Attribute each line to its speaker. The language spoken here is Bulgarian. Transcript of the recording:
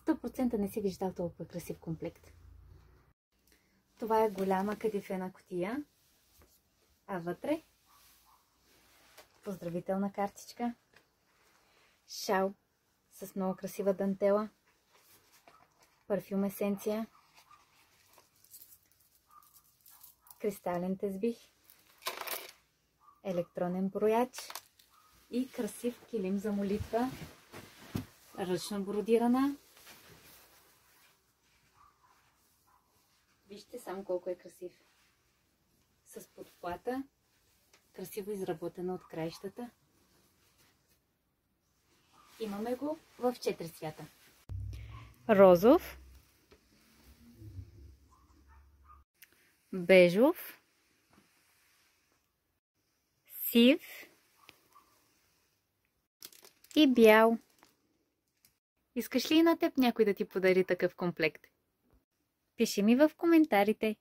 Speaker 1: 100% не си виждал толкова красив комплект. Това е голяма кадифена кутия, а вътре поздравителна картичка, шал с много красива дантела, парфюм есенция, кристален тезбих, електронен брояч и красив килим за молитва, ръчно бродирана. Вижте само колко е красив. С подплата, красиво изработена от краищата. Имаме го в 4 цвята. Розов, бежов, сив и бял. Искаш ли и на теб някой да ти подари такъв комплект? Пиши ми в коментарите.